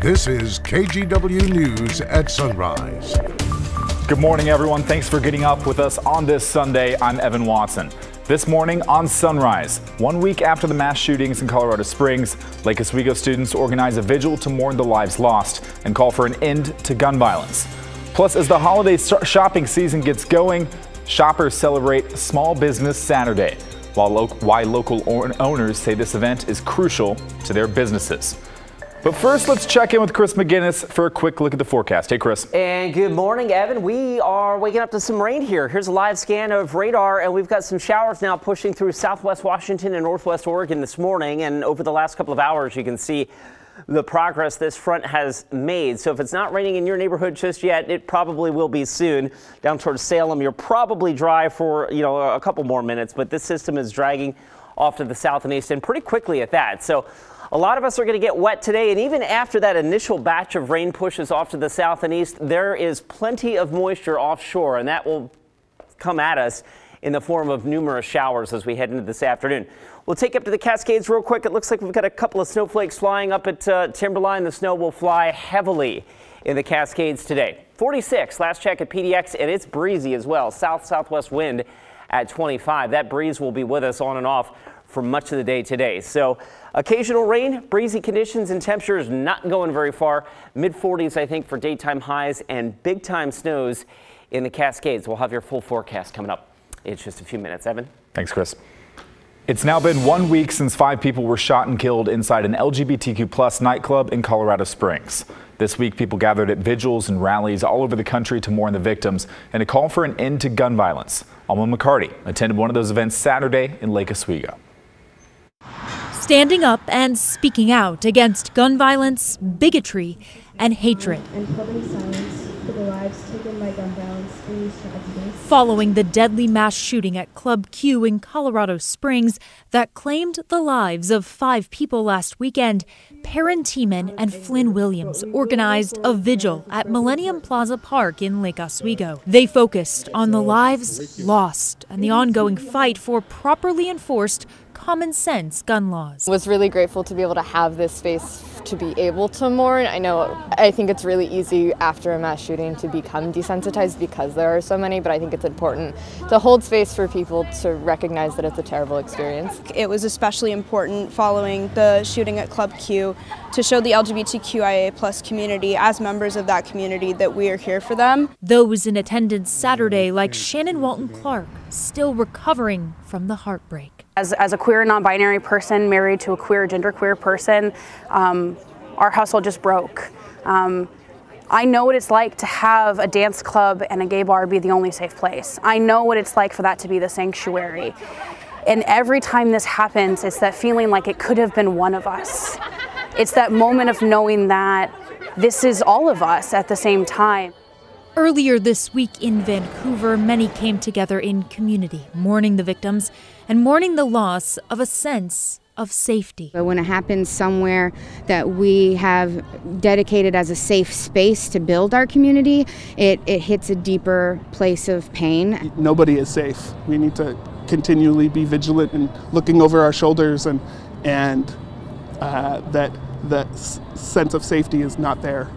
This is KGW News at Sunrise. Good morning, everyone. Thanks for getting up with us on this Sunday. I'm Evan Watson. This morning on Sunrise, 1 week after the mass shootings in Colorado Springs, Lake Oswego students organize a vigil to mourn the lives lost and call for an end to gun violence. Plus, as the holiday shopping season gets going, shoppers celebrate Small Business Saturday, while local owners say this event is crucial to their businesses. But first, let's check in with Chris McGinnis for a quick look at the forecast. Hey, Chris. And good morning, Evan. We are waking up to some rain here. Here's a live scan of radar, and we've got some showers now pushing through southwest Washington and northwest Oregon this morning. And over the last couple of hours, you can see the progress this front has made. So if it's not raining in your neighborhood just yet, it probably will be soon. Down towards Salem, you're probably dry for, a couple more minutes, but this system is dragging off to the south and east and pretty quickly at that. So a lot of us are going to get wet today, and even after that initial batch of rain pushes off to the south and east, there is plenty of moisture offshore, and that will come at us in the form of numerous showers as we head into this afternoon. We'll take up to the Cascades real quick. It looks like we've got a couple of snowflakes flying up at Timberline. The snow will fly heavily in the Cascades today. 46, last check at PDX, and it's breezy as well. South-southwest wind at 25. That breeze will be with us on and off for much of the day today. So occasional rain, breezy conditions, and temperatures not going very far. Mid-40s, I think, for daytime highs, and big-time snows in the Cascades. We'll have your full forecast coming up in just a few minutes. Evan? Thanks, Chris. It's now been 1 week since 5 people were shot and killed inside an LGBTQ+ nightclub in Colorado Springs. This week, people gathered at vigils and rallies all over the country to mourn the victims and to call for an end to gun violence. Alma McCarty attended one of those events Saturday in Lake Oswego. Standing up and speaking out against gun violence, bigotry, and hatred. And public silence for the lives taken by gun violence in these tragedies. Following the deadly mass shooting at Club Q in Colorado Springs that claimed the lives of 5 people last weekend, Perrin Tiemann and Flynn Williams organized a vigil at Millennium Plaza Park in Lake Oswego. They focused on the lives lost and the ongoing fight for properly enforced common sense gun laws. I was really grateful to be able to have this space to be able to mourn. I think it's really easy after a mass shooting to become desensitized because there are so many, but I think it's important to hold space for people to recognize that it's a terrible experience. It was especially important following the shooting at Club Q to show the LGBTQIA+ community, as members of that community, that we are here for them. Those in attendance Saturday, like Shannon Walton Clark, still recovering from the heartbreak. As a queer non-binary person married to a queer genderqueer person, our household just broke. I know what it's like to have a dance club and a gay bar be the only safe place. I know what it's like for that to be the sanctuary. And every time this happens, it's that feeling like it could have been one of us. It's that moment of knowing that this is all of us at the same time. Earlier this week in Vancouver, many came together in community, mourning the victims and mourning the loss of a sense of safety. But when it happens somewhere that we have dedicated as a safe space to build our community, it hits a deeper place of pain. Nobody is safe. We need to continually be vigilant and looking over our shoulders, and that sense of safety is not there.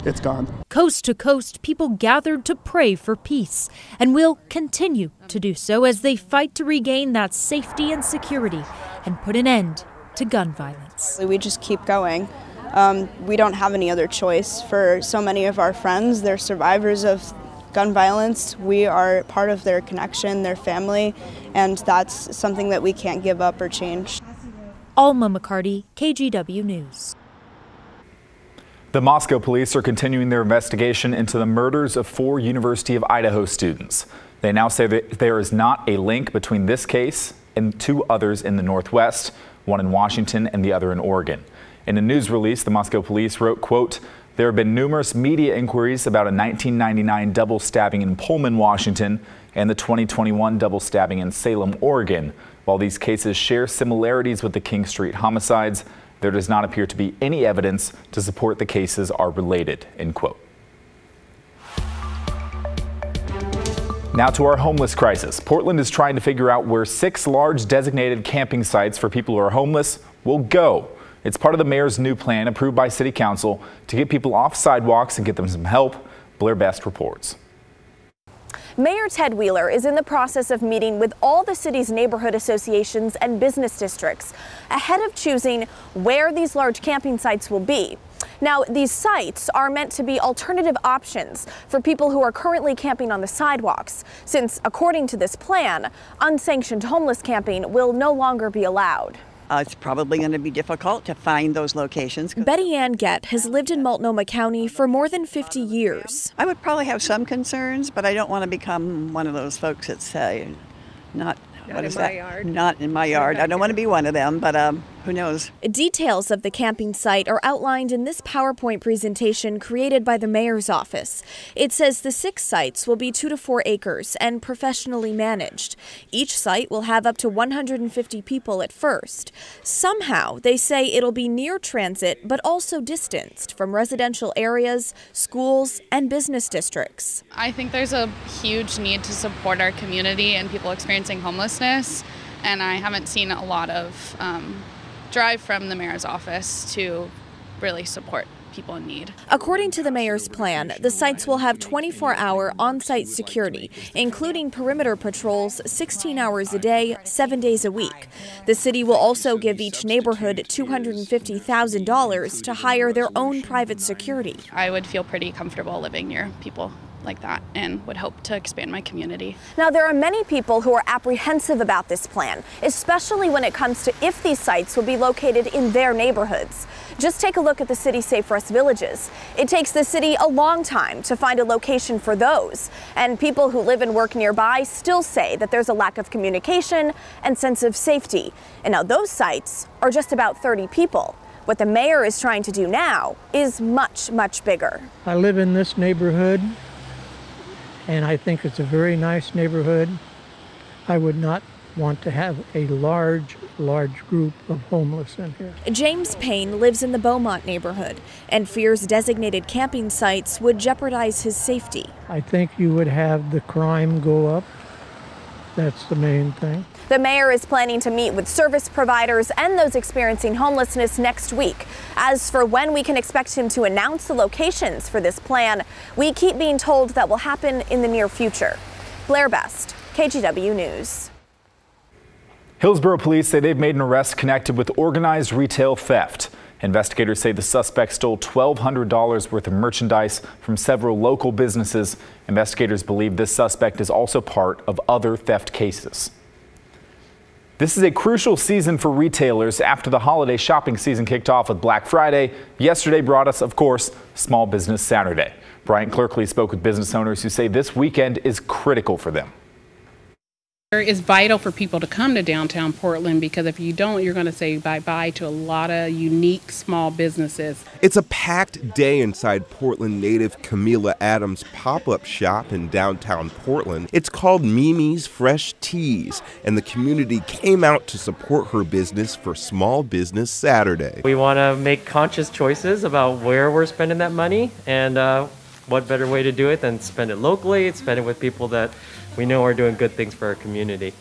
It's gone. Coast to coast, people gathered to pray for peace and will continue to do so as they fight to regain that safety and security and put an end to gun violence. We just keep going. We don't have any other choice. For so many of our friends, they're survivors of gun violence. We are part of their connection, their family, and that's something that we can't give up or change. Alma McCarty, KGW News. The Moscow police are continuing their investigation into the murders of 4 University of Idaho students. They now say that there is not a link between this case and 2 others in the Northwest, one in Washington and the other in Oregon. In a news release, the Moscow police wrote, quote, "There have been numerous media inquiries about a 1999 double stabbing in Pullman, Washington, and the 2021 double stabbing in Salem, Oregon. While these cases share similarities with the King Street homicides, there does not appear to be any evidence to support the cases are related," end quote. Now to our homeless crisis. Portland is trying to figure out where 6 large designated camping sites for people who are homeless will go. It's part of the mayor's new plan approved by City Council to get people off sidewalks and get them some help. Blair Best reports. Mayor Ted Wheeler is in the process of meeting with all the city's neighborhood associations and business districts ahead of choosing where these large camping sites will be. Now, these sites are meant to be alternative options for people who are currently camping on the sidewalks, since, according to this plan, unsanctioned homeless camping will no longer be allowed. It's probably going to be difficult to find those locations. Betty Ann Gett has lived in Multnomah County for more than 50 years. I would probably have some concerns, but I don't want to become one of those folks that say, not in my yard. I don't want to be one of them, but who knows? Details of the camping site are outlined in this PowerPoint presentation created by the mayor's office. It says the 6 sites will be 2 to 4 acres and professionally managed. Each site will have up to 150 people at first. Somehow, they say it'll be near transit, but also distanced from residential areas, schools, and business districts. I think there's a huge need to support our community and people experiencing homelessness, and I haven't seen a lot of drive from the mayor's office to really support people in need. According to the mayor's plan, the sites will have 24-hour on-site security, including perimeter patrols 16 hours a day, 7 days a week. The city will also give each neighborhood $250,000 to hire their own private security. I would feel pretty comfortable living near people like that and would hope to expand my community. Now, there are many people who are apprehensive about this plan, especially when it comes to if these sites will be located in their neighborhoods. Just take a look at the city's Safe for Us villages. It takes the city a long time to find a location for those, and people who live and work nearby still say that there's a lack of communication and sense of safety. And now those sites are just about 30 people. What the mayor is trying to do now is much, much bigger. I live in this neighborhood, and I think it's a very nice neighborhood. I would not want to have a large group of homeless in here. James Payne lives in the Beaumont neighborhood and fears designated camping sites would jeopardize his safety. I think you would have the crime go up. That's the main thing. The mayor is planning to meet with service providers and those experiencing homelessness next week. As for when we can expect him to announce the locations for this plan, we keep being told that will happen in the near future. Blair Best, KGW News. Hillsborough police say they've made an arrest connected with organized retail theft. Investigators say the suspect stole $1,200 worth of merchandise from several local businesses. Investigators believe this suspect is also part of other theft cases. This is a crucial season for retailers after the holiday shopping season kicked off with Black Friday. Yesterday brought us, of course, Small Business Saturday. Bryant Clerkley spoke with business owners who say this weekend is critical for them. It's vital for people to come to downtown Portland because if you don't, you're going to say bye-bye to a lot of unique small businesses. It's a packed day inside Portland native Camila Adams' pop-up shop in downtown Portland. It's called Mimi's Fresh Teas, and the community came out to support her business for Small Business Saturday. We want to make conscious choices about where we're spending that money, and what better way to do it than spend it locally, spend it with people that we know are doing good things for our community.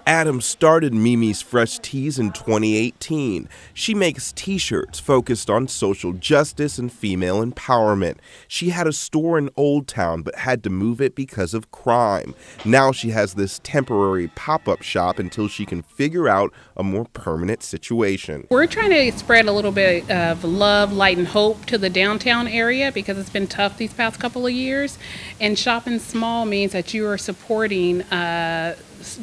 Adams started Mimi's Fresh Teas in 2018. She makes t-shirts focused on social justice and female empowerment. She had a store in Old Town but had to move it because of crime. Now she has this temporary pop-up shop until she can figure out a more permanent situation. We're trying to spread a little bit of love, light, and hope to the downtown area because it's been tough these past couple of years. And shopping small means that you are supporting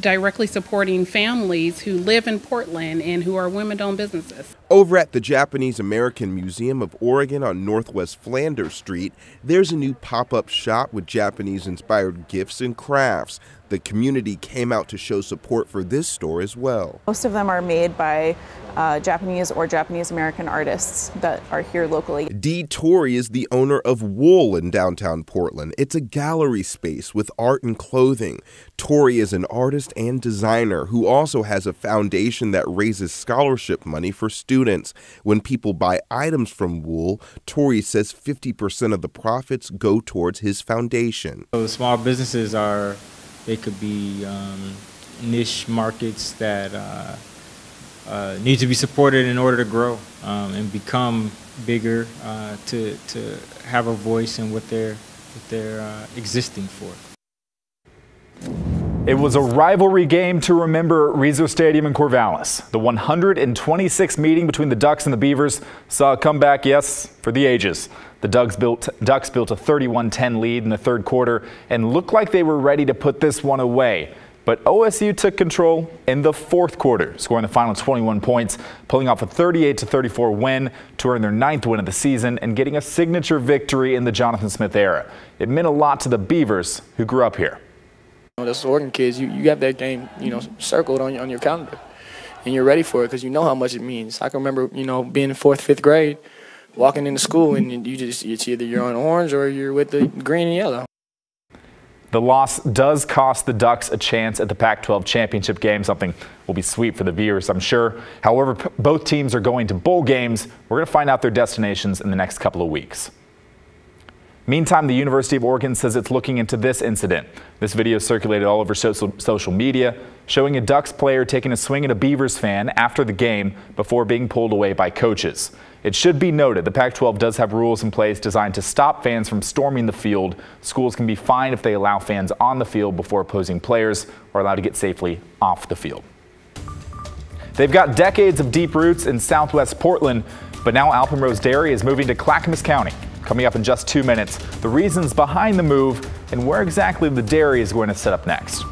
directly supporting families who live in Portland and who are women-owned businesses. Over at the Japanese American Museum of Oregon on Northwest Flanders Street, there's a new pop-up shop with Japanese-inspired gifts and crafts. The community came out to show support for this store as well. Most of them are made by Japanese or Japanese American artists that are here locally. Dee Torrey is the owner of Wool in downtown Portland. It's a gallery space with art and clothing. Torrey is an artist and designer who also has a foundation that raises scholarship money for students. When people buy items from Wool, Torrey says 50% of the profits go towards his foundation. So small businesses they could be niche markets that need to be supported in order to grow and become bigger, to have a voice in what they're existing for. It was a rivalry game to remember at Rezo Stadium in Corvallis. The 126th meeting between the Ducks and the Beavers saw a comeback, yes, for the ages. The Ducks built a 31-10 lead in the third quarter and looked like they were ready to put this one away. But OSU took control in the fourth quarter, scoring the final 21 points, pulling off a 38-34 win to earn their 9th win of the season and getting a signature victory in the Jonathan Smith era. It meant a lot to the Beavers, who grew up here. Those Oregon kids, you have that game, circled on your calendar, and you're ready for it because you know how much it means. I can remember, being in 4th, 5th grade, walking into school, and it's either you're on orange or you're with the green and yellow. The loss does cost the Ducks a chance at the Pac-12 championship game, something will be sweet for the Beavers, I'm sure. However, both teams are going to bowl games. We're going to find out their destinations in the next couple of weeks. Meantime, the University of Oregon says it's looking into this incident. This video circulated all over social media, showing a Ducks player taking a swing at a Beavers fan after the game before being pulled away by coaches. It should be noted the Pac-12 does have rules in place designed to stop fans from storming the field. Schools can be fined if they allow fans on the field before opposing players are allowed to get safely off the field. They've got decades of deep roots in Southwest Portland, but now Alpenrose Dairy is moving to Clackamas County. Coming up in just 2 minutes, the reasons behind the move and where exactly the dairy is going to set up next.